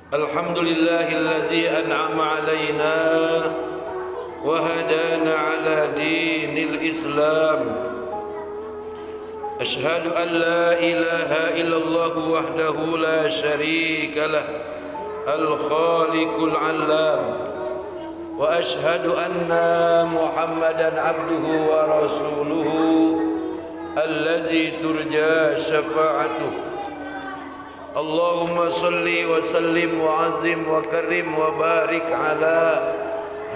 Alhamdulillahillazi an'ama alaina wa hadana ala dinil Islam. Ashhadu an la ilaha illallah wahdahu la syarika lah, al-khaliqul 'allam. Wa ashhadu anna Muhammadan abduhu wa rasuluhu allazi turja syafa'atuh. Allahumma salli wa sallim wa azim wa karim wa barik ala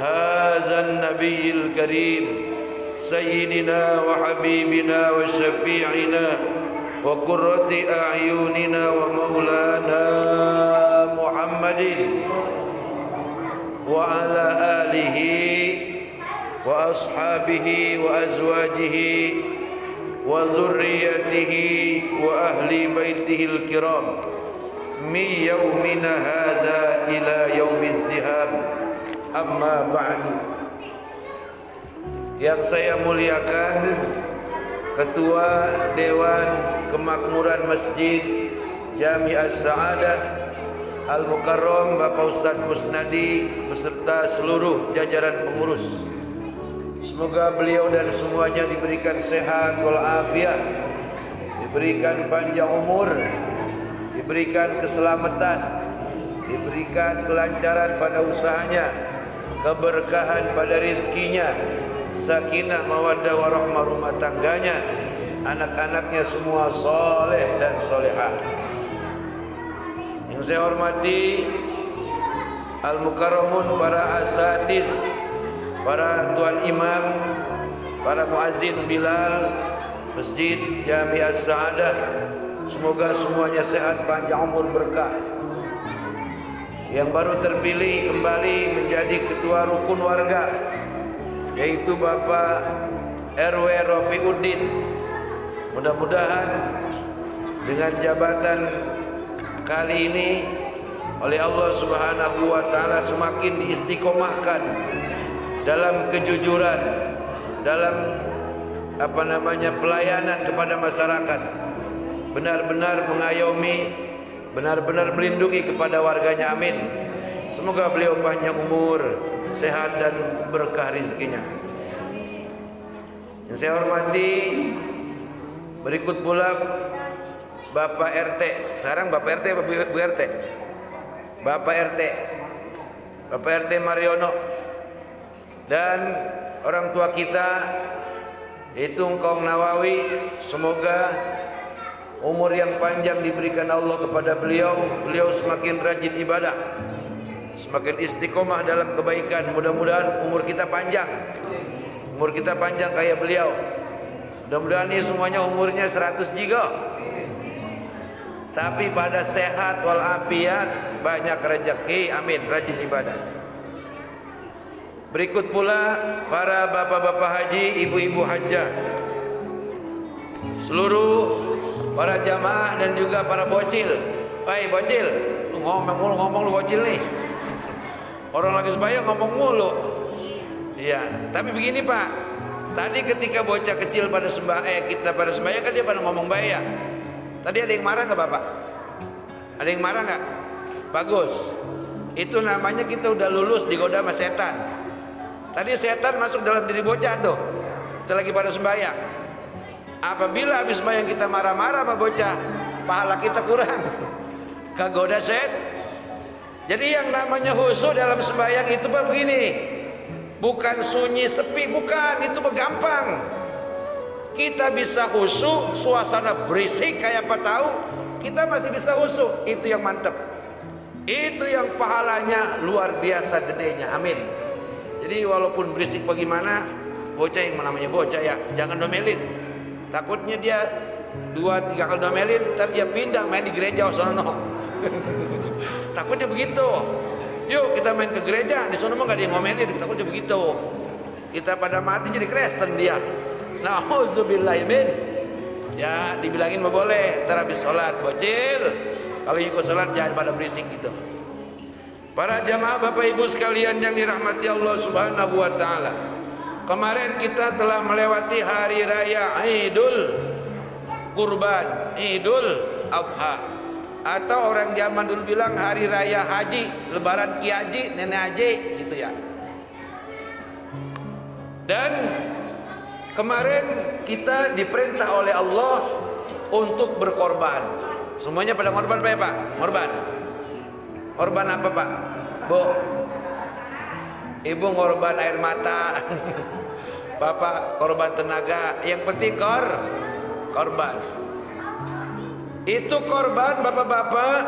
hadzal nabiyil karim sayyidina wa habibina wa syafi'ina wa qurrati a'yunina wa maulana Muhammadin wa ala alihi wa ashabihi wa azwajihi wa zurriyatihi wa ahli baitihil kiram min yaumina hadza ila yaumiz zihab. Amma ba'du. Yang saya muliakan Ketua Dewan Kemakmuran Masjid Jami As-Sa'adah Al-Mukarram Bapak Ustadz Musnadi beserta seluruh jajaran pengurus. Semoga beliau dan semuanya diberikan sehat walafiat, diberikan panjang umur, diberikan keselamatan, diberikan kelancaran pada usahanya, keberkahan pada rizkinya, sakinah mawaddah warahmah rumah tangganya, anak-anaknya semua soleh dan solehah. Yang saya hormati Al-Mukarramun, para asatiz, para tuan imam, para muazzin Bilal Masjid Jami As-Sa'adah, semoga semuanya sehat, panjang umur, berkah. Yang baru terpilih kembali menjadi ketua rukun warga, yaitu Bapak RW Rofiuddin, mudah-mudahan dengan jabatan kali ini oleh Allah Subhanahu wa taala semakin diistiqomahkan dalam kejujuran, dalam pelayanan kepada masyarakat, benar-benar mengayomi, benar-benar melindungi kepada warganya. Amin. Semoga beliau panjang umur, sehat dan berkah rizkinya. Yang saya hormati berikut pula Bapak RT. Sekarang Bapak RT apa Bu RT? Bapak RT, Bapak RT Mariono, dan orang tua kita yaitu Engkong Nawawi. Semoga umur yang panjang diberikan Allah kepada beliau. Beliau semakin rajin ibadah, semakin istiqomah dalam kebaikan. Mudah-mudahan umur kita panjang, umur kita panjang kayak beliau. Mudah-mudahan ini semuanya umurnya 100 juga, tapi pada sehat walafiat, banyak rezeki. Amin. Rajin ibadah. Berikut pula para bapak-bapak haji, ibu-ibu hajjah, seluruh para jamaah dan juga para bocil. Hai bocil, lu ngomong lu bocil nih. Orang lagi sembahyang ngomong mulu. Iya, tapi begini Pak. Tadi ketika bocah kecil pada kita pada sembahyang kan dia pada ngomong baik ya. Tadi ada yang marah nggak Bapak? Ada yang marah nggak? Bagus. Itu namanya kita udah lulus digoda sama setan. Tadi setan masuk dalam diri bocah tuh. Kita lagi pada sembahyang. Apabila habis sembahyang kita marah-marah sama bocah, pahala kita kurang. Kagoda set. Jadi yang namanya khusyuk dalam sembahyang itu Pak begini. Bukan sunyi sepi, bukan, itu gampang. Kita bisa khusyuk, suasana berisik kayak apa tahu, kita masih bisa khusyuk. Itu yang mantap. Itu yang pahalanya luar biasa gedenya. Amin. Jadi walaupun berisik bagaimana, bocah yang namanya bocah ya, jangan domelin. Takutnya dia 2-3 kali domelin, ntar dia pindah main di gereja sono. Takutnya begitu. Yuk kita main ke gereja, di sono mah gak ada yang ngomelin. Takutnya begitu. Kita pada mati jadi Kristen dia. Nauzubillahimin. Ya dibilangin mah boleh, ntar habis sholat bocil, kalau ikut sholat jangan pada berisik gitu. Para jamaah Bapak Ibu sekalian yang dirahmati Allah Subhanahu wa taala. Kemarin kita telah melewati hari raya Idul Kurban, Idul Adha. Atau orang zaman dulu bilang hari raya haji, lebaran Ki Haji, nenek haji gitu ya. Dan kemarin kita diperintah oleh Allah untuk berkorban. Semuanya pada korban Pak ya Pak? Korban. Korban apa Pak? Bu? Ibu korban air mata. Bapak korban tenaga. Yang penting korban. Itu korban bapak-bapak.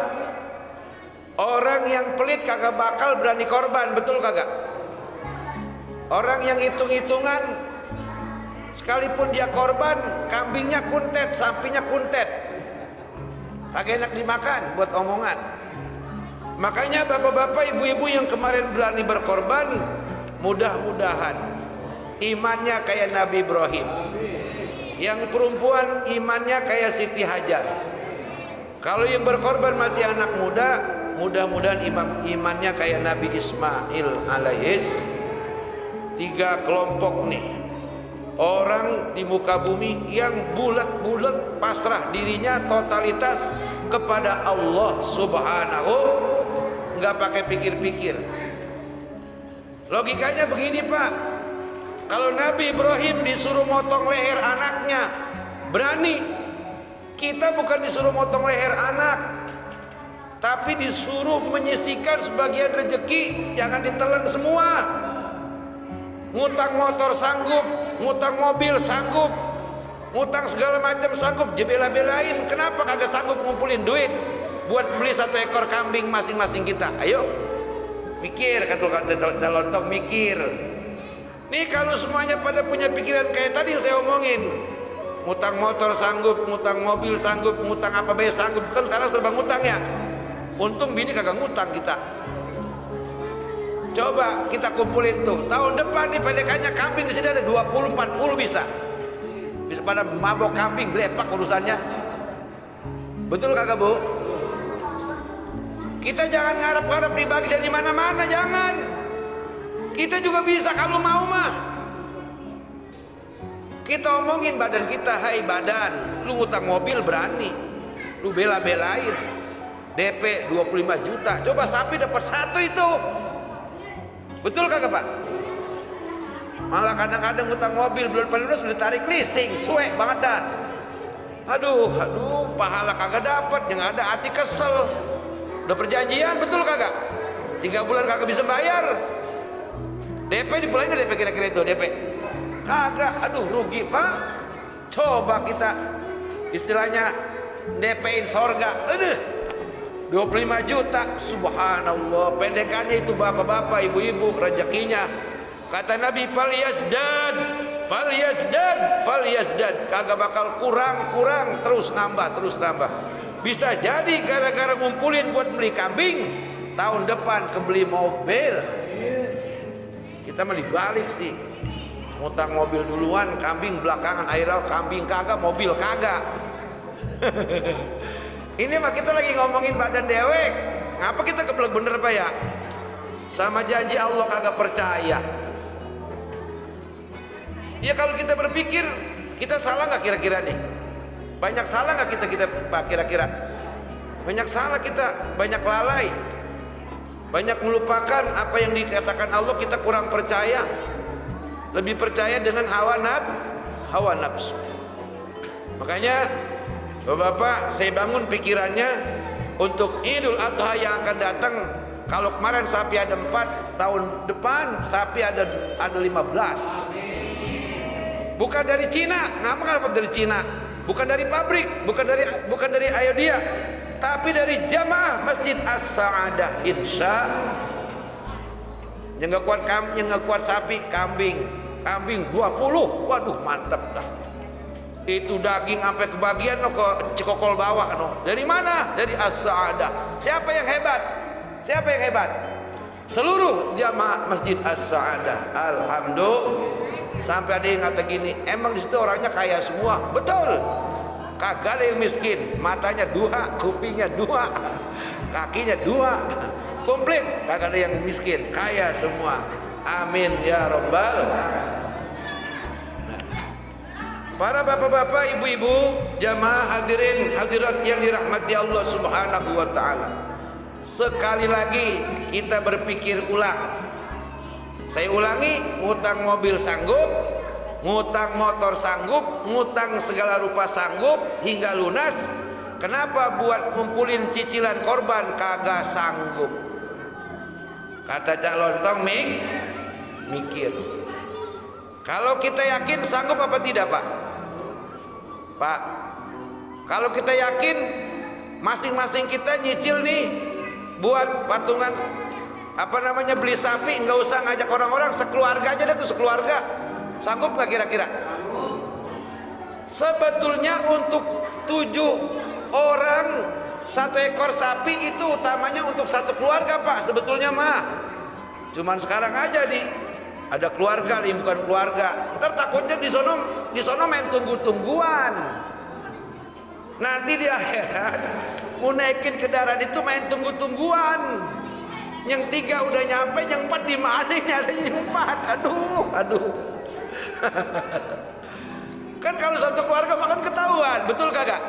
Orang yang pelit kagak bakal berani korban, betul kagak? Orang yang hitung-hitungan, sekalipun dia korban, kambingnya kuntet, sapinya kuntet, kagak enak dimakan buat omongan. Makanya bapak-bapak, ibu-ibu yang kemarin berani berkorban, mudah-mudahan imannya kayak Nabi Ibrahim. Yang perempuan imannya kayak Siti Hajar. Kalau yang berkorban masih anak muda, mudah-mudahan imannya kayak Nabi Ismail alaihis. 3 kelompok nih orang di muka bumi yang bulat-bulat pasrah dirinya totalitas kepada Allah Subhanahu, nggak pakai pikir-pikir. Logikanya begini Pak, kalau Nabi Ibrahim disuruh motong leher anaknya, berani. Kita bukan disuruh motong leher anak, tapi disuruh menyisihkan sebagian rezeki, jangan ditelan semua. Ngutang motor sanggup, ngutang mobil sanggup, ngutang segala macam sanggup, jebela-belain. Kenapa kagak sanggup ngumpulin duit buat beli 1 ekor kambing masing-masing kita? Ayo mikir, kata calon tok, mikir. Nih kalau semuanya pada punya pikiran kayak tadi yang saya omongin, ngutang motor sanggup, ngutang mobil sanggup, ngutang apa bae sanggup, kan sekarang serba ngutang ya. Untung bini kagak ngutang kita. Coba kita kumpulin tuh, tahun depan nih PDK-nya kambing di sini ada 20-40 bisa pada mabok kambing, gelepak urusannya. Betul kagak Bu? Kita jangan ngarep-ngarep dibagi dari mana-mana, jangan. Kita juga bisa kalau mau mah. Kita omongin badan kita, hai badan, lu ngutang mobil berani, lu bela-belain, DP 25 juta, coba sapi dapat 1 itu. Betul kagak Pak? Malah kadang-kadang ngutang mobil belum lunas udah tarik leasing, suek banget dah. Aduh, pahala kagak dapat, yang ada hati kesel. Udah perjanjian, betul kagak? 3 bulan kagak bisa bayar. DP dipulangin DP kira-kira itu DP. Kagak, aduh rugi Pak. Coba kita istilahnya DP-in sorga, aduh 25 juta, subhanallah. Pendekannya itu bapak-bapak, ibu-ibu, rezekinya. Kata Nabi, falyasdad, kagak bakal kurang, terus nambah. Bisa jadi gara-gara ngumpulin buat beli kambing, tahun depan kebeli mobil. Kita mah dibalik sih. Ngutang mobil duluan, kambing belakangan, akhirnya kambing kagak, mobil kagak. Ini mah kita lagi ngomongin badan dewek. Ngapa kita keblek bener Pak ya? Sama janji Allah kagak percaya. Ya kalau kita berpikir, kita salah nggak kira-kira nih? Banyak salah nggak kita Pak kira-kira? Banyak salah kita, banyak lalai, banyak melupakan apa yang dikatakan Allah. Kita kurang percaya, lebih percaya dengan hawa nafsu. Makanya Bapak, saya bangun pikirannya untuk Idul Adha yang akan datang. Kalau kemarin sapi ada 4, tahun depan sapi ada 15. Bukan dari Cina, ngapa dari Cina? Bukan dari pabrik, bukan dari Ayodhya, tapi dari jamaah Masjid As-Sa'adah, insya. Yang nggak kuat sapi, kambing 20, waduh mantep dah. Itu daging sampai kebagian ke Cikokol bawah Dari mana? Dari As-Sa'adah. Siapa yang hebat? Seluruh jamaah Masjid As-Sa'adah. Alhamdulillah. Sampai ada yang kata gini, emang di situ orangnya kaya semua. Betul. Kagak ada yang miskin. Matanya 2, kupingnya 2, kakinya 2, komplit. Kagak ada yang miskin, kaya semua. Amin ya rabbal. Para bapak-bapak, ibu-ibu, jamaah hadirin hadirat yang dirahmati Allah Subhanahu wa taala. Sekali lagi kita berpikir ulang. Saya ulangi, ngutang mobil sanggup, ngutang motor sanggup, ngutang segala rupa sanggup hingga lunas. Kenapa buat ngumpulin cicilan korban kagak sanggup? Kata Cak Lontong, mikir. Kalau kita yakin sanggup apa tidak, Pak? Pak, kalau kita yakin masing-masing kita nyicil nih buat patungan beli sapi, nggak usah ngajak orang-orang, sekeluarga aja deh tuh, sekeluarga. Sanggup nggak kira-kira? Sebetulnya untuk 7 orang 1 ekor sapi itu utamanya untuk 1 keluarga, Pak. Sebetulnya mah. Cuman sekarang aja ada keluarga nih, bukan keluarga. Ntar takutnya di sono main tunggu-tungguan. Nanti di akhirat mau naikin kendaraan itu main tunggu-tungguan. Yang 3 udah nyampe, yang 4 di mana? Ada yang 4. Aduh. Kan kalau 1 keluarga makan ketahuan, betul kagak?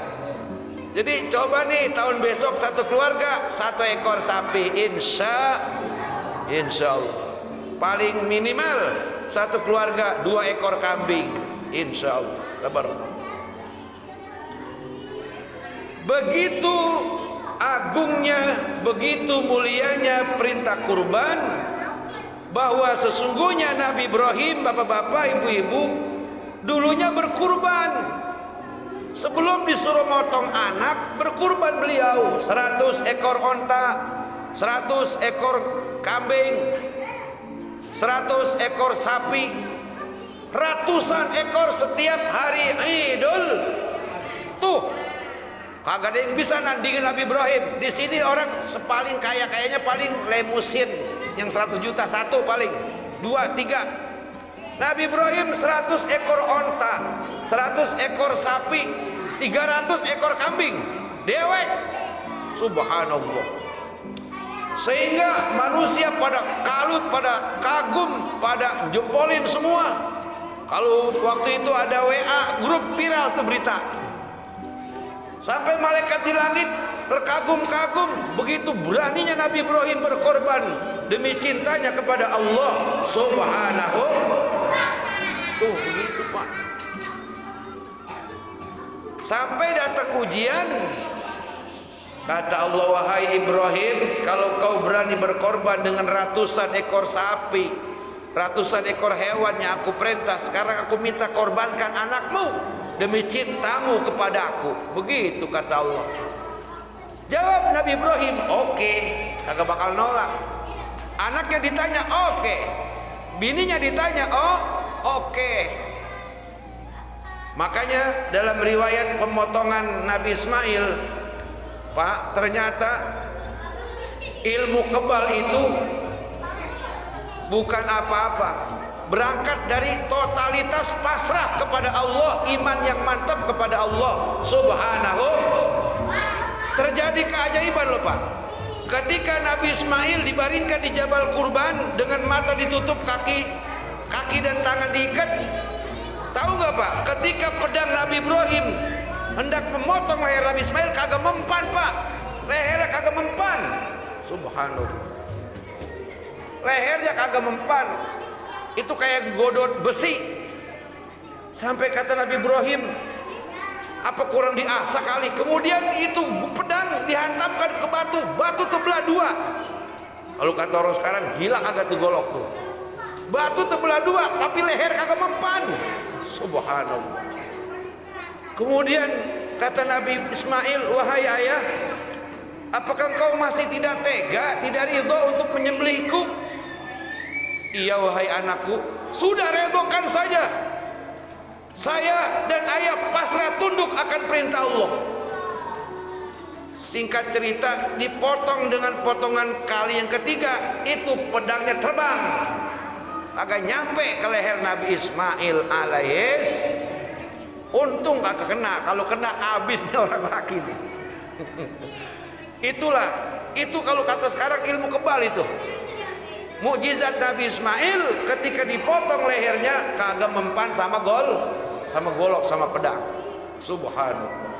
Jadi coba nih tahun besok 1 keluarga 1 ekor sapi, insya Allah. Paling minimal 1 keluarga 2 ekor kambing, insya Allah. Begitu agungnya, begitu mulianya perintah kurban, bahwa sesungguhnya Nabi Ibrahim, bapak-bapak, ibu-ibu, dulunya berkurban. Sebelum disuruh motong anak, berkurban beliau 100 ekor onta, 100 ekor kambing, 100 ekor sapi, ratusan ekor setiap hari Idul. Tuh, kagak ada yang bisa nandingin Nabi Ibrahim. Di sini orang paling kaya, kayaknya paling lemusin yang 100 juta, 1 paling, 2, 3. Nabi Ibrahim 100 ekor onta, 100 ekor sapi, 300 ekor kambing, dewek. Subhanallah. Sehingga manusia pada kalut, pada kagum, pada jempolin semua. Kalau waktu itu ada WA, grup viral tuh berita. Sampai malaikat di langit terkagum-kagum, begitu beraninya Nabi Ibrahim berkorban demi cintanya kepada Allah Subhanahu. Tuh begitu, Pak. Sampai datang ujian, kata Allah, wahai Ibrahim, kalau kau berani berkorban dengan ratusan ekor sapi, ratusan ekor hewan yang aku perintah, sekarang aku minta korbankan anakmu demi cintamu kepada aku. Begitu kata Allah. Jawab Nabi Ibrahim, oke, kagak bakal nolak. Anaknya ditanya, oke. Bininya ditanya, oh, oke. Makanya dalam riwayat pemotongan Nabi Ismail, Pak, ternyata ilmu kebal itu bukan apa-apa. Berangkat dari totalitas pasrah kepada Allah, iman yang mantap kepada Allah Subhanahu. Terjadi keajaiban loh, Pak. Ketika Nabi Ismail dibaringkan di Jabal Kurban dengan mata ditutup, kaki dan tangan diikat. Tahu nggak, Pak? Ketika pedang Nabi Ibrahim hendak memotong leher Nabi Ismail, kagak mempan, Pak. Lehernya kagak mempan. Subhanallah. Lehernya kagak mempan. Itu kayak godot besi. Sampai kata Nabi Ibrahim, apa kurang diasah kali? Kemudian itu pedang dihantamkan ke batu, batu terbelah 2. Kalau kata orang sekarang, gila kagak tuh golok tuh. Batu terbelah 2, tapi leher kagak mempan. Subhanallah. Kemudian kata Nabi Ismail, wahai ayah, apakah engkau masih tidak tega, tidak ridho untuk menyembelihku? Iya wahai anakku, sudah redokan saja. Saya dan ayah pasrah tunduk akan perintah Allah. Singkat cerita, dipotong dengan potongan kali yang ketiga, itu pedangnya terbang, agak nyampe ke leher Nabi Ismail alaihis. Untung kagak kena, kalau kena habisnya orang laki nih. Itu kalau kata sekarang ilmu kebal itu. Mukjizat Nabi Ismail ketika dipotong lehernya kagak mempan sama sama golok sama pedang. Subhanallah.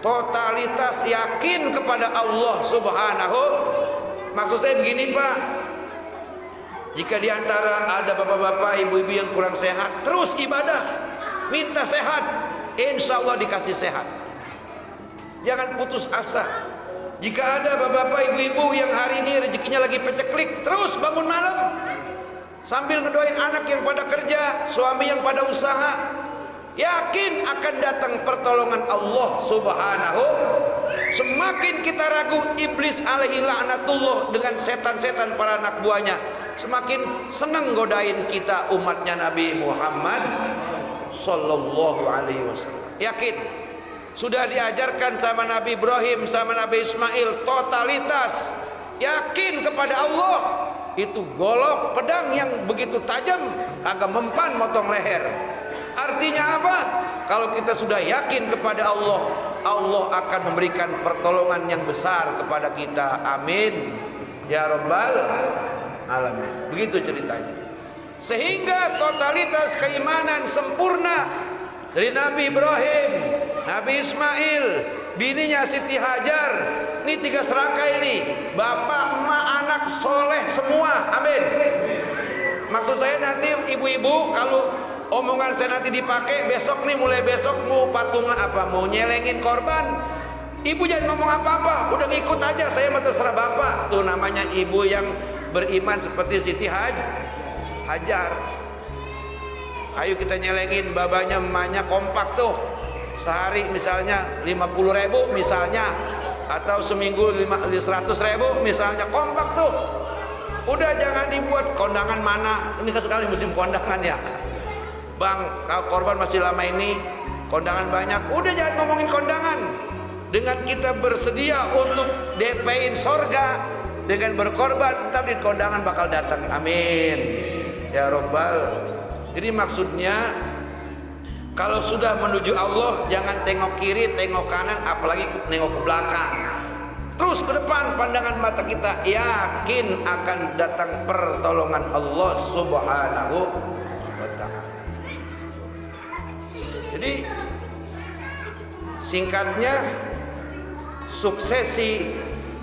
Totalitas yakin kepada Allah Subhanahu. Maksud saya begini Pak, jika diantara ada bapak-bapak, ibu-ibu yang kurang sehat, terus ibadah, minta sehat, insya Allah dikasih sehat. Jangan putus asa. Jika ada bapak-bapak, ibu-ibu yang hari ini rezekinya lagi peceklik, terus bangun malam sambil ngedoain anak yang pada kerja, suami yang pada usaha, yakin akan datang pertolongan Allah Subhanahu. Semakin kita ragu, iblis alaihi laknatullah dengan setan-setan para anak buahnya semakin senang godain kita umatnya Nabi Muhammad sallallahu alaihi wasallam. Yakin, sudah diajarkan sama Nabi Ibrahim, sama Nabi Ismail, totalitas yakin kepada Allah. Itu golok pedang yang begitu tajam, agak mempan motong leher. Artinya apa? Kalau kita sudah yakin kepada Allah, Allah akan memberikan pertolongan yang besar kepada kita. Amin ya rabbal alamin. Begitu ceritanya. Sehingga totalitas keimanan sempurna dari Nabi Ibrahim, Nabi Ismail, bininya Siti Hajar. Ini 3 serangkai ini, bapak, emak, anak soleh semua. Amin. Maksud saya nanti ibu-ibu, kalau omongan saya nanti dipakai besok nih, mulai besok mau patungan apa, mau nyelengin korban, ibu jangan ngomong apa-apa, udah ngikut aja, saya mah terserah bapak. Tuh namanya ibu yang beriman seperti Siti Hajar. Ayo kita nyelengin, babanya emaknya kompak tuh, sehari misalnya 50.000 misalnya, atau seminggu 100.000 misalnya, kompak tuh. Udah jangan dibuat kondangan mana, ini kan sekali musim kondangan ya Bang, kalau korban masih lama ini, kondangan banyak. Udah jangan ngomongin kondangan. Dengan kita bersedia untuk DP-in sorga, dengan berkorban, ntar di kondangan bakal datang. Amin ya robbal. Jadi maksudnya, kalau sudah menuju Allah, jangan tengok kiri, tengok kanan, apalagi nengok ke belakang. Terus ke depan, pandangan mata kita yakin akan datang pertolongan Allah Subhanahu wa ta'ala. Jadi singkatnya, suksesi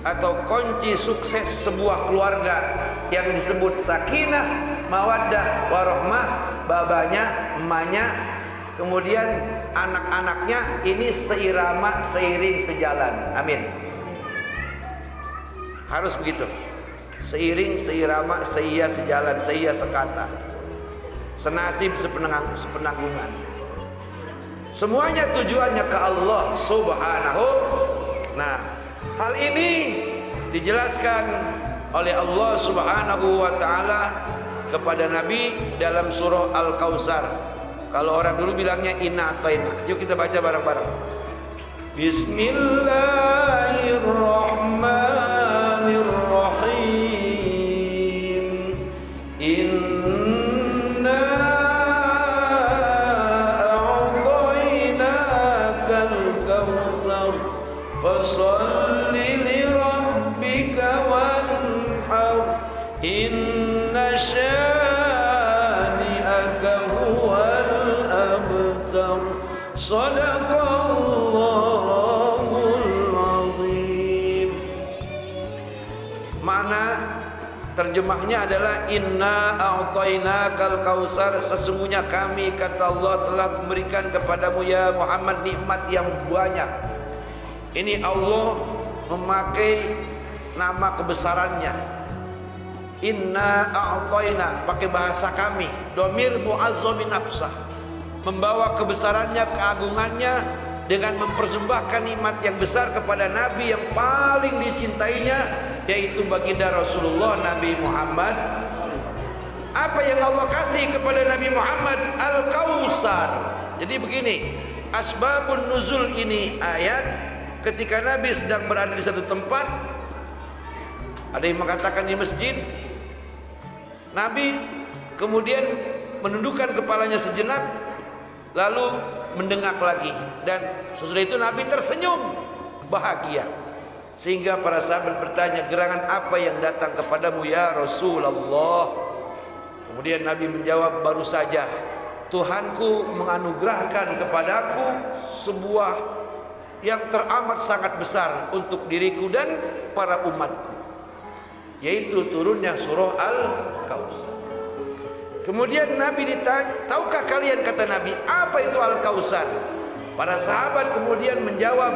atau kunci sukses sebuah keluarga yang disebut sakinah, mawaddah, warahmah, babanya, emaknya, kemudian anak-anaknya ini seirama, seiring, sejalan. Amin. Harus begitu. Seiring, seirama, seia, sejalan, seia, sekata, senasib, sepenanggungan. Semuanya tujuannya ke Allah Subhanahu. Nah, hal ini dijelaskan oleh Allah Subhanahu wa ta'ala kepada Nabi dalam surah Al-Kautsar. Kalau orang dulu bilangnya inna atoina. Yuk kita baca bareng-bareng. Bismillahirrahmanirrahim. Fasalli li rabbika wanhar inna syani'aka huwal abtar. Shadaqallahul azim. Mana terjemahnya adalah inna a'tainakal kautsar, sesungguhnya kami, kata Allah, telah memberikan kepadamu ya Muhammad nikmat yang banyak. Ini Allah memakai nama kebesarannya. Inna a'taina, pakai bahasa kami, domir mu'azzamin nafsah, membawa kebesarannya, keagungannya dengan mempersembahkan nikmat yang besar kepada Nabi yang paling dicintainya, yaitu baginda Rasulullah Nabi Muhammad. Apa yang Allah kasih kepada Nabi Muhammad? Al-Kautsar. Jadi begini, asbabun nuzul ini ayat ketika Nabi sedang berada di satu tempat, ada yang mengatakan di masjid, Nabi kemudian menundukkan kepalanya sejenak, lalu mendengak lagi, dan sesudah itu Nabi tersenyum bahagia, sehingga para sahabat bertanya, gerangan apa yang datang kepadamu ya Rasulullah? Kemudian Nabi menjawab, baru saja Tuhanku menganugerahkan kepadaku sebuah yang teramat sangat besar untuk diriku dan para umatku, yaitu turunnya surah Al-Kautsar. Kemudian Nabi ditanya, tahukah kalian, kata Nabi, apa itu Al-Kautsar? Para sahabat kemudian menjawab,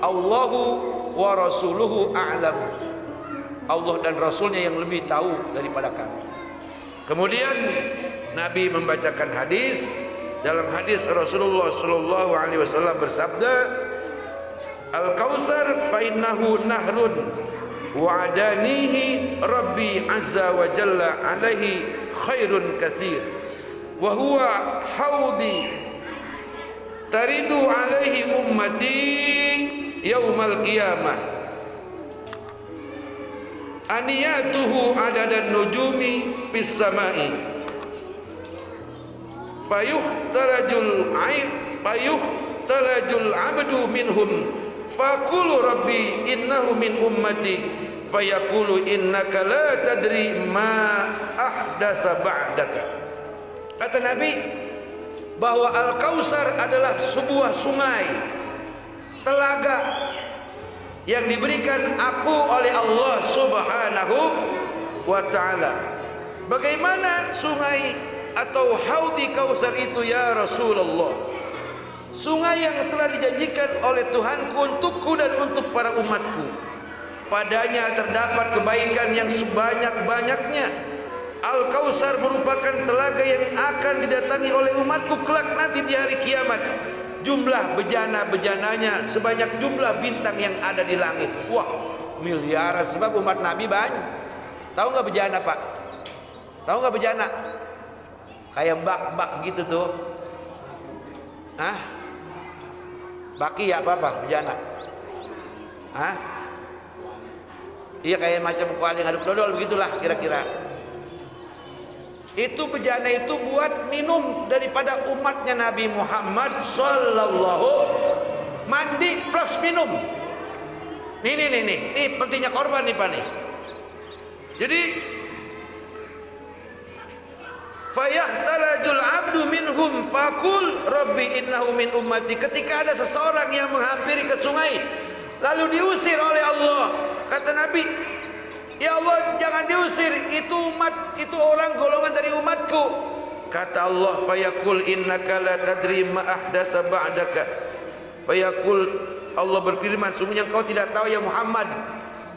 Allahu wa rasuluhu a'lam. Allah dan Rasulnya yang lebih tahu daripada kami. Kemudian Nabi membacakan hadis. Dalam hadis Rasulullah sallallahu alaihi wasallam bersabda, Al-Kautsar fa innahu nahrun wa'adanihi Rabbi azza wa jalla alaihi khairun katsir wa huwa haudi taridu alaihi ummati yaumal qiyamah aniyatuhu adadan nujumi fis samai fayuhtalajul abdu minhum faqulu rabbi innahu min ummati fayaqulu innaka la tadri ma ahdasa ba'daka. Kata Nabi bahwa Al-Kautsar adalah sebuah sungai, telaga yang diberikan aku oleh Allah Subhanahu wa ta'ala. Bagaimana sungai atau haudi Kautsar itu ya Rasulullah? Sungai yang telah dijanjikan oleh Tuhanku untukku dan untuk para umatku. Padanya terdapat kebaikan yang sebanyak-banyaknya. Al-Kautsar merupakan telaga yang akan didatangi oleh umatku kelak nanti di hari kiamat. Jumlah bejana-bejananya sebanyak jumlah bintang yang ada di langit. Wah, miliaran, sebab umat Nabi banyak. Tahu nggak bejana, Pak? Tahu nggak bejana? Kayak bak-bak gitu tuh. Hah? Baki ya apa bejana? Hah? Iya, kayak macam kuali ngaduk dodol begitulah kira-kira. Itu bejana itu buat minum daripada umatnya Nabi Muhammad sallallahu, mandi plus minum. Nih pentingnya korban nih Pak nih. Jadi fayahtalajul abdu minhum faqul rabbi innahu min ummati. Ketika ada seseorang yang menghampiri ke sungai lalu diusir oleh Allah, kata Nabi, ya Allah, jangan diusir, itu umat, itu orang golongan dari umatku. Kata Allah, fayaqul innaka la tadri ma ahdasa ba'daka. Fayaqul, Allah berfirman, sungguhnya engkau tidak tahu ya Muhammad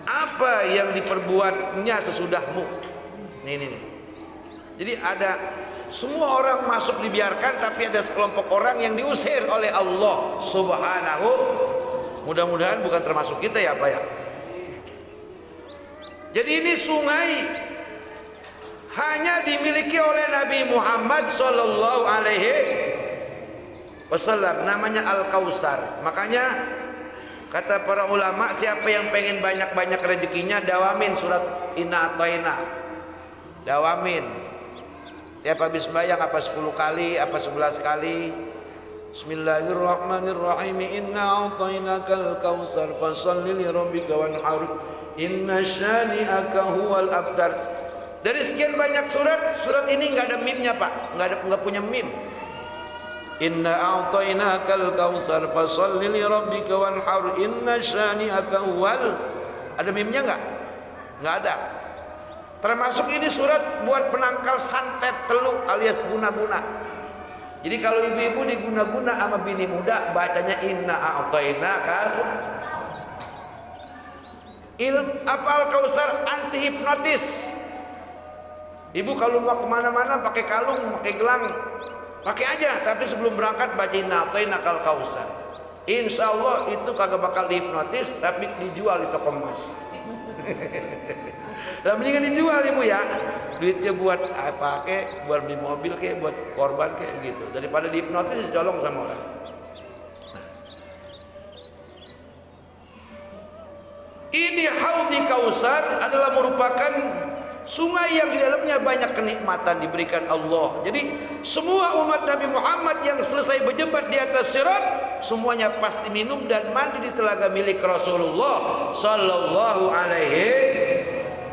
apa yang diperbuatnya sesudahmu. Nih. Jadi ada, semua orang masuk dibiarkan, tapi ada sekelompok orang yang diusir oleh Allah Subhanahu. Mudah-mudahan bukan termasuk kita ya Pak ya. Jadi ini sungai hanya dimiliki oleh Nabi Muhammad sallallahu alaihi wasallam, namanya Al-Kautsar. Makanya kata para ulama, siapa yang pengen banyak-banyak rezekinya, dawamin surat Inna A'thaina. Dawamin. Tiap habis sembahyang apa 10 kali, apa 11 kali. Bismillahirrahmanirrahim. Inna a'thainakal kautsar fasholli li rabbika wanhar. Inna syani'aka huwal abtar. Dari sekian banyak surat ini nggak ada mimnya Pak, nggak punya mim. Inna a'thainakal kautsar fasholli li rabbika wanhar. Inna syani'aka huwal. Ada mimnya nggak? Nggak ada. Termasuk ini surat buat penangkal santet teluk alias guna-guna. Jadi kalau ibu-ibu diguna-guna sama bini muda, bacanya inna a'thainakal. Apa Al-Kautsar anti hipnotis. Ibu kalau mau kemana-mana pakai kalung, pakai gelang, pakai aja. Tapi sebelum berangkat baca inna a'thainakal kautsar. Insya Allah itu kagak bakal dihipnotis, tapi dijual di toko emas. Lah mendingan dijual ibu ya, duitnya buat apa kek, buat beli mobil kek, buat korban kek gitu, daripada dihipnotis dicolong sama orang. Ini haudi Kautsar adalah merupakan sungai yang di dalamnya banyak kenikmatan diberikan Allah. Jadi semua umat Nabi Muhammad yang selesai berjembat di atas sirat, semuanya pasti minum dan mandi di telaga milik Rasulullah sallallahu alaihi.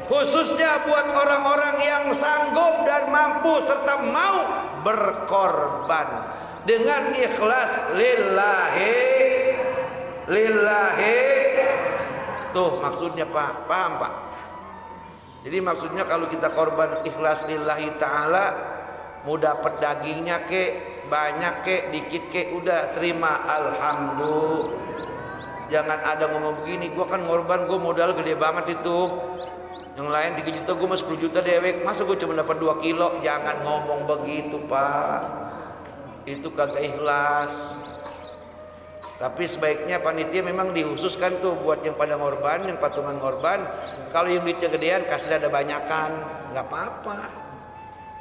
Khususnya buat orang-orang yang sanggup dan mampu serta mau berkorban dengan ikhlas lillahi. Tuh maksudnya Pak, paham Pak? Jadi maksudnya kalau kita korban ikhlas lillahi ta'ala, mau dapat dagingnya kek, banyak kek, dikit kek, udah terima alhamdulillah. Jangan ada ngomong begini, gua kan ngorban, gua modal gede banget itu. Yang lain 3 juta, gua mah 10 juta dewek. Masa gua cuma dapat 2 kilo? Jangan ngomong begitu Pak. Itu kagak ikhlas. Tapi sebaiknya panitia memang dikhususkan tuh buat yang pada ngorban, yang patungan ngorban. Kalau yang duitnya gedean kasih ada banyakan, nggak apa-apa.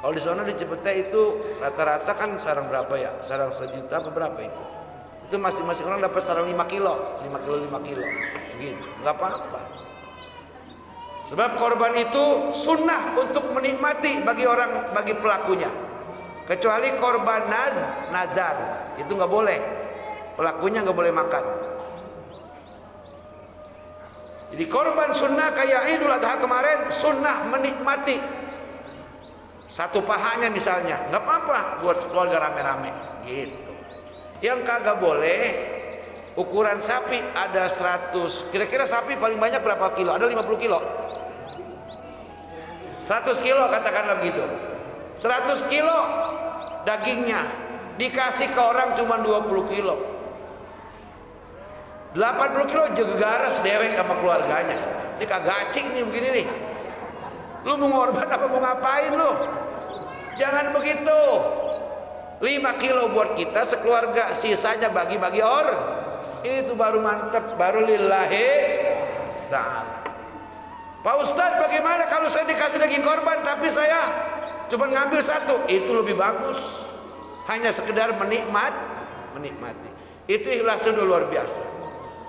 Kalau di sana di Cipete itu rata-rata kan sarang berapa ya? Sarang 1 juta apa berapa itu? Itu masing-masing orang dapat sarang 5 kilo, 5 kilo, gitu. Nggak apa-apa. Sebab korban itu sunnah untuk menikmati bagi pelakunya. Kecuali korban nazar, itu nggak boleh. Pelakunya nggak boleh makan. Jadi korban sunnah kayak Idul Adha kemarin, sunnah menikmati satu pahanya misalnya, nggak apa-apa buat keluarga rame-rame gitu. Yang kagak boleh, ukuran sapi ada 100, kira-kira sapi paling banyak berapa kilo? Ada 50 kilo 100 kilo katakanlah begitu. 100 kilo dagingnya dikasih ke orang cuma 20 kilo, 80 kilo jegaras derek sama keluarganya. Ini kagak cing nih begini nih. Lu mau ngorban apa mau ngapain lu? Jangan begitu. 5 kilo buat kita sekeluarga, sisanya bagi-bagi itu baru mantep, baru lillahi ta'ala. Pak Ustadz, bagaimana kalau saya dikasih daging korban tapi saya cuma ngambil 1? Itu lebih bagus. Hanya sekedar menikmati. Itu ikhlasnya udah luar biasa.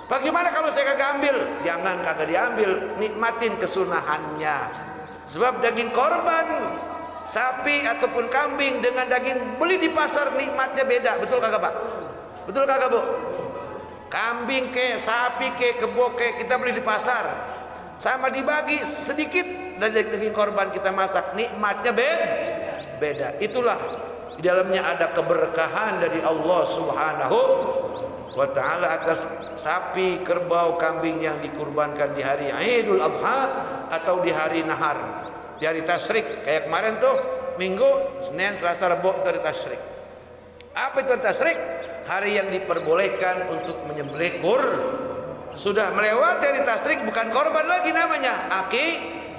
Bagaimana kalau saya kagak ambil? Jangan kagak diambil, nikmatin kesunahannya. Sebab daging korban sapi ataupun kambing dengan daging beli di pasar nikmatnya beda. Betul kagak Pak? Betul kagak Bu? Kambing ke, sapi ke, kebo ke, kita beli di pasar, sama dibagi sedikit dari daging korban kita masak, nikmatnya beda. Itulah di dalamnya ada keberkahan dari Allah Subhanahu wa ta'ala atas sapi, kerbau, kambing yang dikurbankan di hari Idul Adha atau di hari nahar, di hari tasyrik. Kayak kemarin tuh Minggu, Senin, Selasa, Rabu itu hari tasyrik. Apa itu hari tasyrik? Hari yang diperbolehkan untuk menyembelih sudah melewati hari tasyrik, bukan korban lagi namanya,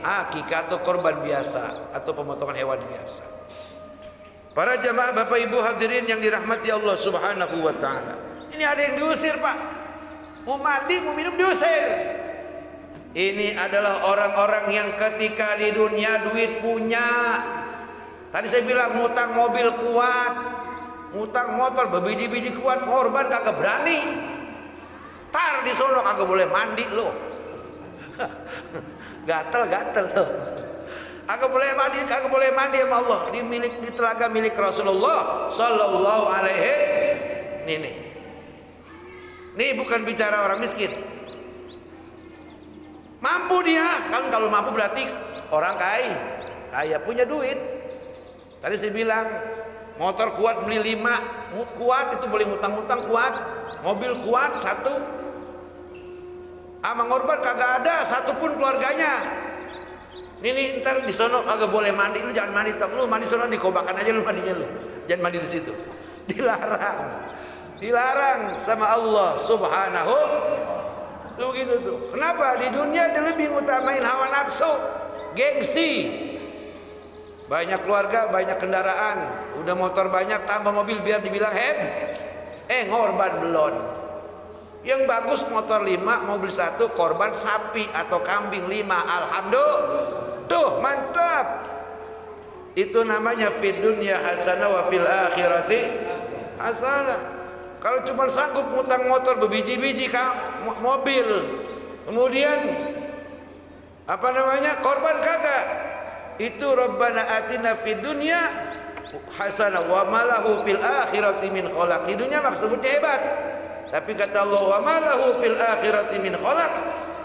akikah atau korban biasa atau pemotongan hewan biasa. Para jamaah Bapak Ibu hadirin yang dirahmati Allah Subhanahu wa ta'ala. Ini ada yang diusir Pak. Mau mandi, mau minum diusir. Ini adalah orang-orang yang ketika di dunia duit punya. Tadi saya bilang ngutang mobil kuat, ngutang motor berbiji-biji kuat, korban kagak berani. Tar di sono kagak boleh mandi lo. Gatel lo. Kagak boleh mandi sama Allah di telaga milik Rasulullah sallallahu alaihi. Nih bukan bicara orang miskin. Mampu dia, kan kalau mampu berarti orang kaya punya duit. Tadi saya bilang motor kuat beli 5, kuat itu boleh ngutang-ngutang kuat, mobil kuat 1. Ama ngorban kagak ada satupun keluarganya. Ini ntar di sono kagak boleh mandi, lu jangan mandi, lu mandi sono dikobakan aja lu mandinya lu. Jangan mandi di situ. Dilarang sama Allah Subhanahu. Tuh gitu tuh. Kenapa? Di dunia dia lebih ngutamain hawa nafsu, gengsi. Banyak keluarga, banyak kendaraan, udah motor banyak, tambah mobil biar dibilang ngorban belum. Yang bagus motor 5, mobil 1, korban sapi atau kambing 5. Alhamdulillah. Tuh mantap. Itu namanya fid dunya hasanah wa fil akhirati hasanah. Kalau cuma sanggup ngutang motor berbiji-biji mobil, kemudian korban kagak. Itu Rabbana atina fid dunya hasanah wa malahu fil akhirati min khalaq. Di dunia maksudnya hebat. Tapi kata Allah wa malahu fil akhirati min khalaq,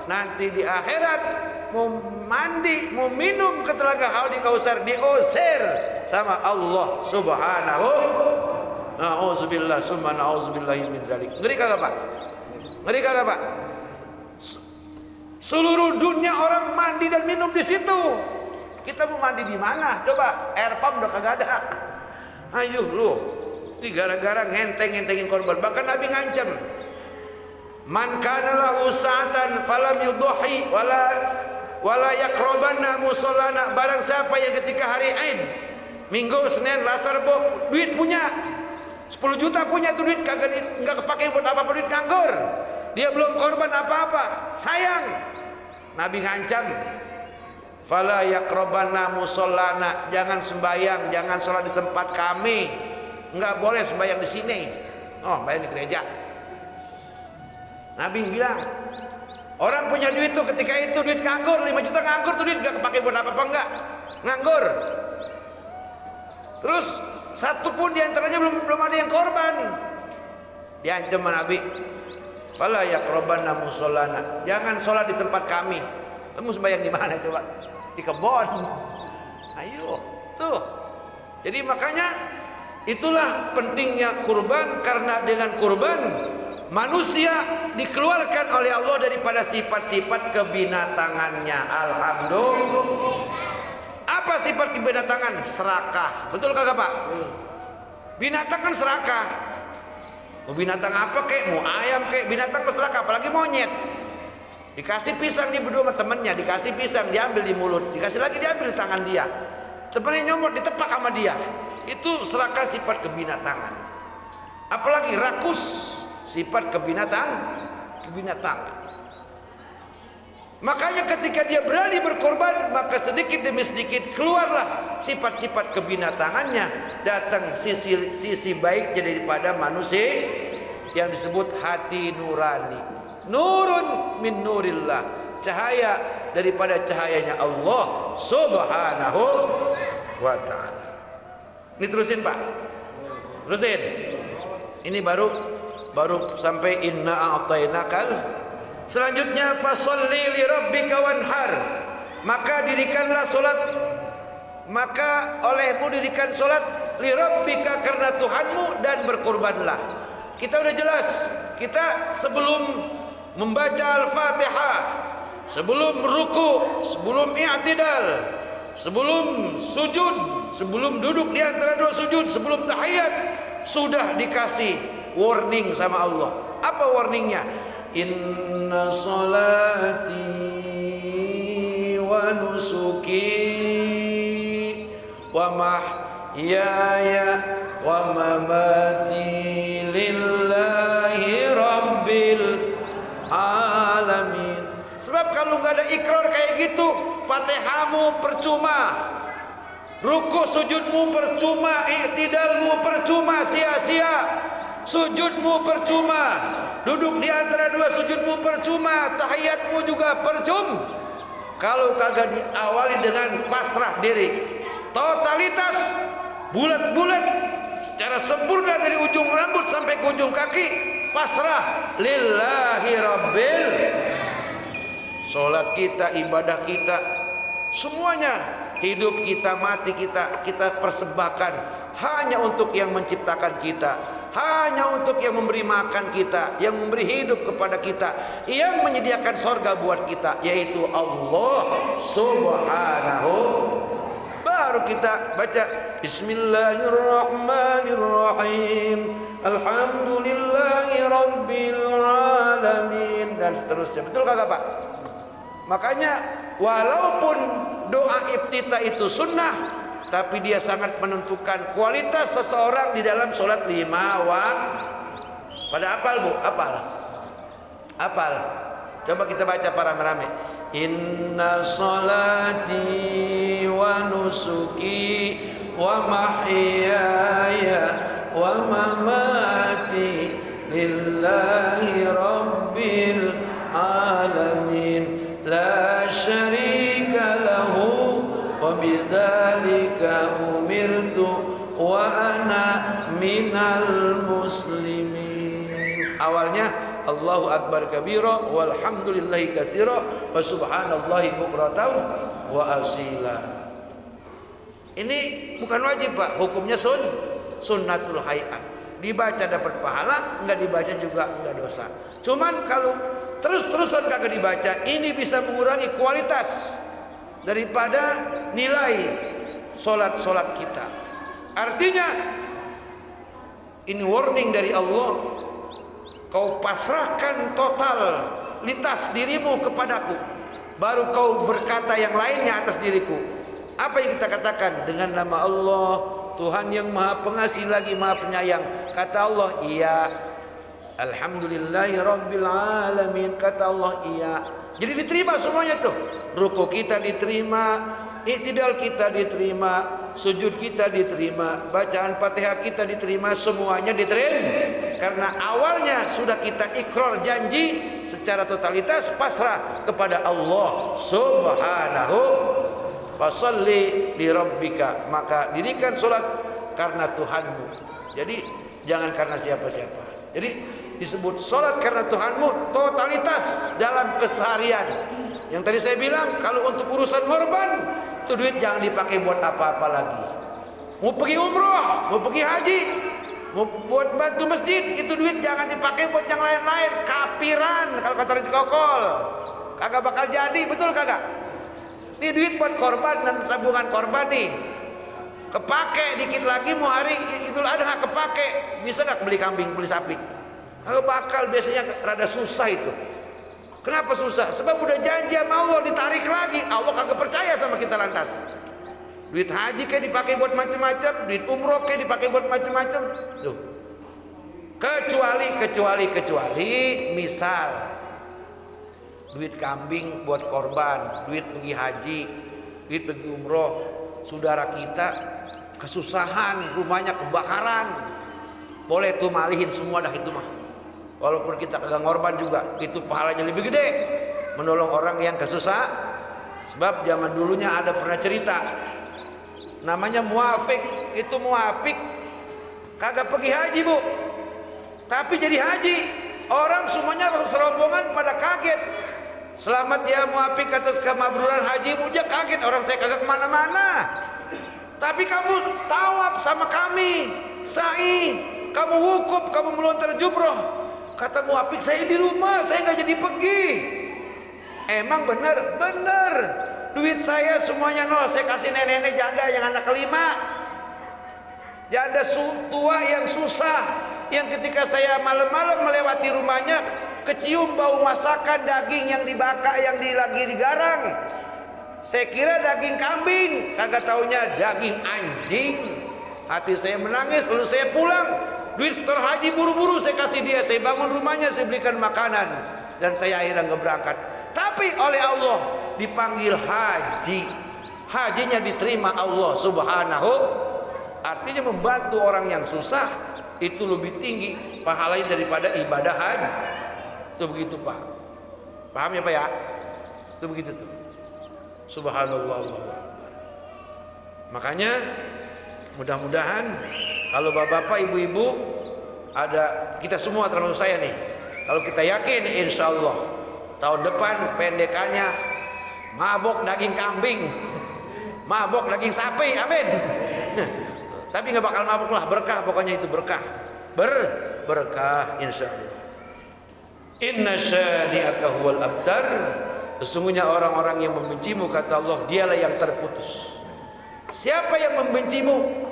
nanti di akhirat mau mandi, mau minum ke telaga Haudi Kausar diusir sama Allah Subhanahu. Na'udzubillah summa na'udzubillahi min dzalik. Ngeri kagak Pak? Ngeri kagak Pak? Seluruh dunia orang mandi dan minum di situ. Kita mau mandi di mana? Coba, air pump udah kagak ada. Ayo lu, ini gara-gara ngenteng-ngentengin korban. Bahkan Nabi ngancam, man kana lahu sa'atan falam yudhi wala yaqrabanna musallana. Barang siapa yang ketika hari Aid, Minggu, Senin, Selasa, Rabu, duit punya 10 juta punya tuh duit kagak enggak kepake buat apa-apa, duit nganggur. Dia belum korban apa-apa. Sayang. Nabi ngancam, fala yaqrabanna musallana, jangan sembahyang, jangan sholat di tempat kami. Enggak boleh sembahyang di sini. Oh, bayang di gereja. Nabi bilang, orang punya duit tuh ketika itu duit nganggur, 5 juta nganggur tuh duit enggak kepake buat apa-apa, enggak. Nganggur. Terus satu pun diantaranya belum ada yang korban. Diancam Nabi, fala yaqrabanna musallana, jangan sholat di tempat kami. Kamu sembahyang di mana coba? Di kebon. Ayo, tuh. Jadi makanya itulah pentingnya kurban, karena dengan kurban manusia dikeluarkan oleh Allah daripada sifat-sifat kebinatangannya. Alhamdulillah. Apa sifat kebinatangan? Serakah. Betul kagak Pak? Binatang kan serakah. Mau binatang apa kek? Mau ayam kek? Binatang serakah. Apalagi monyet. Dikasih pisang dia berdua sama temennya, dikasih pisang diambil di mulut, dikasih lagi diambil di tangan dia. Temennya nyomot ditepak sama dia. Itu serakah, sifat kebinatangan. Apalagi rakus, sifat kebinatangan. Makanya ketika dia berani berkorban, maka sedikit demi sedikit keluarlah sifat-sifat kebinatangannya, datang sisi baik daripada manusia yang disebut hati nurani. Nurun min nurillah, cahaya daripada cahayanya Allah Subhanahu wa ta'ala. Ini terusin Pak, terusin. Ini baru sampai inna a'tainakal. Selanjutnya fasolli li rabbika wanhar, maka dirikanlah solat, maka olehmu dirikan solat li rabbika, karena Tuhanmu, dan berkorbanlah. Kita udah jelas, kita sebelum membaca Al-Fatihah, sebelum ruku, sebelum i'tidal, sebelum sujud, sebelum duduk di antara dua sujud, sebelum tahiyat, sudah dikasih warning sama Allah. Apa warningnya? Inna salati wa nusuki wa mahyaya wa mamati lillahi rabbil alamin. Sebab kalau nggak ada ikrar kayak gitu, Fatihahmu percuma, ruku sujudmu percuma, i'tidalmu percuma, sia-sia. Sujudmu percuma, duduk di antara dua sujudmu percuma, tahiyatmu juga percuma kalau kagak diawali dengan pasrah diri, totalitas, bulat-bulat, secara sempurna dari ujung rambut sampai ke ujung kaki, pasrah lillahi rabbil. Salat kita, ibadah kita, semuanya, hidup kita, mati kita, kita persembahkan hanya untuk yang menciptakan kita, hanya untuk yang memberi makan kita, yang memberi hidup kepada kita, yang menyediakan sorga buat kita, yaitu Allah Subhanahu. Baru kita baca Bismillahirrahmanirrahim, Alhamdulillahi Rabbil Alamin, dan seterusnya. Betul kagak Pak? Makanya walaupun doa iftitah itu sunnah, tapi dia sangat menentukan kualitas seseorang di dalam sholat 5 waktu. Pada apal Bu? Apal. Coba kita baca para rame-rame. Inna sholati wa nusuki wa mahyaya wa mamati lillahi rabbil alamin, la syarika lahu wa bidzalika umirtu wa ana minal muslimin. Awalnya Allahu akbar kabira walhamdulillahi katsira wa subhanallahi bukratan wa asila. Ini bukan wajib Pak, hukumnya sunnatul hayat. Dibaca dapat pahala, enggak dibaca juga enggak dosa. Cuman kalau terus-terusan kagak dibaca, ini bisa mengurangi kualitas daripada nilai solat kita. Artinya ini warning dari Allah. Kau pasrahkan totalitas dirimu kepadaku, baru kau berkata yang lainnya atas diriku. Apa yang kita katakan? Dengan nama Allah, Tuhan yang maha pengasih lagi maha penyayang. Kata Allah, iya. Alhamdulillahi Rabbil Alamin. Kata Allah, iya. Jadi diterima semuanya tuh. Ruku kita diterima, i'tidal kita diterima, sujud kita diterima, bacaan Fatihah kita diterima, semuanya diterima. Karena awalnya sudah kita ikrar janji secara totalitas pasrah kepada Allah Subhanahu. Fasalli li rabbika, maka dirikan salat karena Tuhanmu. Jadi jangan karena siapa-siapa. Jadi disebut salat karena Tuhanmu totalitas dalam keseharian. Yang tadi saya bilang, kalau untuk urusan korban itu duit jangan dipakai buat apa-apa lagi. Mau pergi umroh, mau pergi haji, mau buat bantu masjid, itu duit jangan dipakai buat yang lain-lain. Kapiran kalau kata Rizky Kokol, kagak bakal jadi, betul kagak? Ini duit buat korban dan tabungan korban nih. Kepake dikit lagi mau hari Idul Adha kepake. Bisa gak beli kambing, beli sapi? Kalau bakal biasanya rada susah itu. Kenapa susah? Sebab udah janji sama Allah ditarik lagi. Allah kagak percaya sama kita lantas. Duit haji kayak dipakai buat macam-macam, duit umroh kayak dipakai buat macam-macam. Tuh. Kecuali misal duit kambing buat korban, duit pergi haji, duit pergi umroh, saudara kita kesusahan, rumahnya kebakaran, boleh tuh malihin semua dah itu mah. Walaupun kita kagak ngorban juga, itu pahalanya lebih gede menolong orang yang kesusahan. Sebab zaman dulunya ada pernah cerita, namanya muafik. Itu muafik kagak pergi haji bu, tapi jadi haji. Orang semuanya serombongan pada kaget. Selamat ya muafik atas kemabruran hajimu. Dia kaget, orang saya kagak kemana-mana. Tapi kamu tawaf sama kami, sa'i, kamu wukuf, kamu melontar jumroh. Kata muafik, saya di rumah, saya nggak jadi pergi. Emang bener? Bener. Duit saya semuanya nol, saya kasih nenek-nenek janda yang anak kelima. Janda tua yang susah, yang ketika saya malam-malam melewati rumahnya, kecium bau masakan daging yang dibakar, yang lagi digarang. Saya kira daging kambing, kagak taunya daging anjing. Hati saya menangis, lalu saya pulang. Duit setor haji buru-buru saya kasih dia, saya bangun rumahnya, saya belikan makanan, dan saya akhirnya nggak berangkat. Tapi oleh Allah dipanggil haji, hajinya diterima Allah Subhanahu. Artinya membantu orang yang susah itu lebih tinggi pahalanya daripada ibadah haji. Itu begitu Pak. Paham ya Pak ya? Itu begitu tuh. Subhanallah. Makanya mudah-mudahan kalau bapak-bapak, ibu-ibu, ada kita semua termasuk saya nih, kalau kita yakin insya Allah tahun depan pendekannya mabok daging kambing, mabok daging sapi, amin. Tapi nggak bakal mabuk lah, berkah pokoknya, itu berkah, berkah insya Allah. Inna syani'aka huwal abtar. Sesungguhnya orang-orang yang membencimu, kata Allah, dialah yang terputus. Siapa yang membencimu?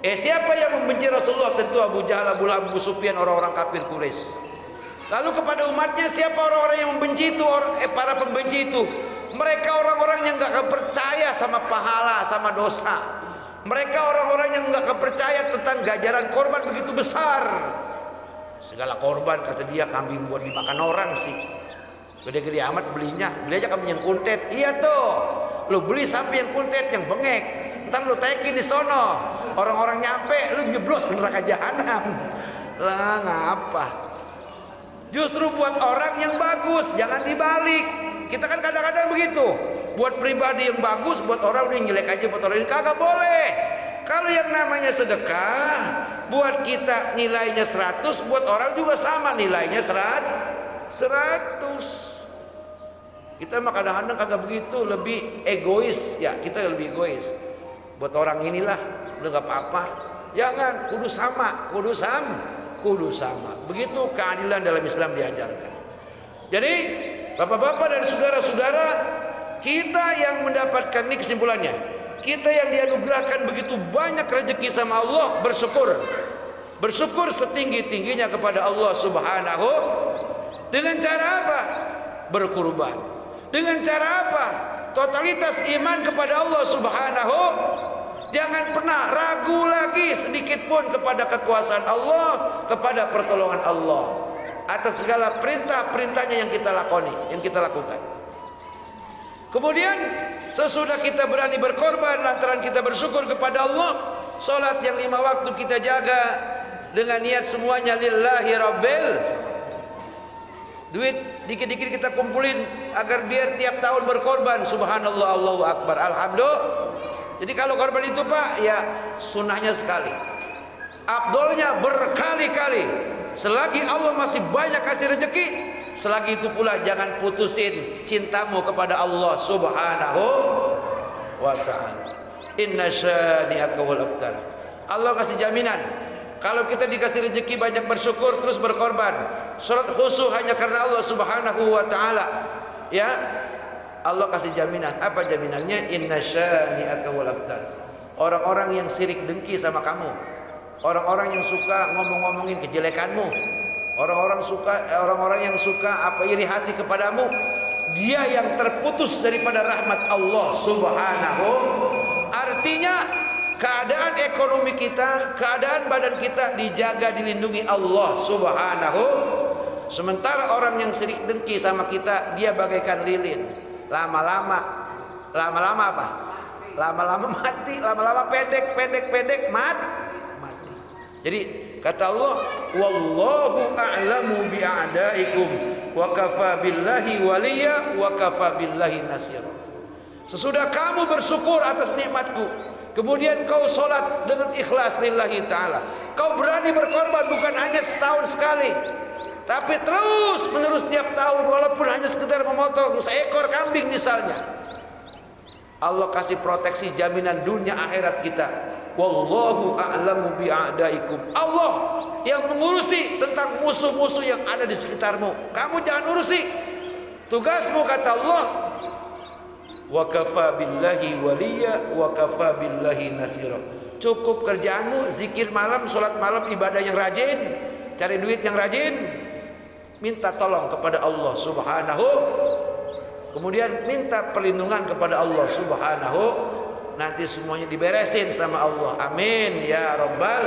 Siapa yang membenci Rasulullah? Tentu Abu Jahal, Abu Lahab, Abu Sufyan, orang-orang kafir Quraisy. Lalu kepada umatnya, siapa orang-orang yang membenci itu? Para pembenci itu, mereka orang-orang yang nggak percaya sama pahala, sama dosa. Mereka orang-orang yang nggak percaya tentang ganjaran korban begitu besar. Segala korban, kata dia, kambing buat dimakan orang sih. Gede-gede amat belinya, beli aja kambing yang kuntet. Iya tuh, lu beli sapi yang kuntet, yang bengek, ntar lu tekin di sono. Orang-orang nyampe, lu jeblos ke neraka jahanam. Lah ngapa? Justru buat orang yang bagus, jangan dibalik. Kita kan kadang-kadang begitu. Buat pribadi yang bagus, buat orang yang jelek aja, buat orang yang kagak boleh. Kalau yang namanya sedekah, buat kita nilainya 100, buat orang juga sama nilainya 100. Kita mah kadang-kadang kagak begitu, lebih egois ya, kita lebih egois. buat orang inilah udah nggak apa-apa. Jangan, kudu sama, kudu sama. Begitu keadilan dalam Islam diajarkan. Jadi bapak-bapak dan saudara-saudara, kita yang mendapatkan ini kesimpulannya, kita yang dianugerahkan begitu banyak rezeki sama Allah, bersyukur setinggi-tingginya kepada Allah Subhanahu. Dengan cara apa? Berkurban. Dengan cara apa? Totalitas iman kepada Allah Subhanahu. Jangan pernah ragu lagi sedikit pun kepada kekuasaan Allah, kepada pertolongan Allah atas segala perintah-perintahnya yang kita lakoni, yang kita lakukan. Kemudian sesudah kita berani berkorban lantaran kita bersyukur kepada Allah, salat yang 5 waktu kita jaga dengan niat semuanya lillahi rabbil. Duit dikit-dikit kita kumpulin agar biar tiap tahun berkorban. Subhanallah, Allahu Akbar, alhamdulillah. Jadi kalau korban itu Pak, ya sunnahnya sekali, afdolnya berkali-kali. Selagi Allah masih banyak kasih rezeki, selagi itu pula jangan putusin cintamu kepada Allah Subhanahu wa ta'ala. Inna syani'aka wal abtar. Allah kasih jaminan, kalau kita dikasih rezeki banyak bersyukur terus berkorban, salat khusyuk hanya karena Allah Subhanahu wa ta'ala, ya Allah kasih jaminan. Apa jaminannya? Inna syani'aka wal abtar. Orang-orang yang sirik dengki sama kamu, orang-orang yang suka ngomong-ngomongin kejelekanmu, orang-orang yang suka apa iri hati kepadamu, dia yang terputus daripada rahmat Allah Subhanahu. Artinya keadaan ekonomi kita, keadaan badan kita dijaga, dilindungi Allah Subhanahu. Sementara orang yang sirik dengki sama kita, dia bagaikan lilin. Lama-lama apa? Lama-lama mati, lama-lama pendek mati. Jadi kata Allah, wallahu a'lamu bi'a'daikum wa kafa billahi waliya wa kafa billahi nasira. Sesudah kamu bersyukur atas nikmatku, kemudian kau sholat dengan ikhlas lillahi ta'ala, kau berani berkorban bukan hanya setahun sekali, tapi terus menerus tiap tahun, walaupun hanya sekedar memotong seekor kambing misalnya, Allah kasih proteksi jaminan dunia akhirat kita. Wallahu a'lamu bi'a'daikum. Allah yang mengurusi tentang musuh-musuh yang ada di sekitarmu. Kamu jangan urusi. Tugasmu kata Allah, wa kafa billahi waliya wa kafa billahi nasira. Cukup kerjaanmu zikir malam, sholat malam, ibadah yang rajin, cari duit yang rajin, minta tolong kepada Allah Subhanahu, kemudian minta perlindungan kepada Allah Subhanahu, nanti semuanya diberesin sama Allah. Amin ya rabbal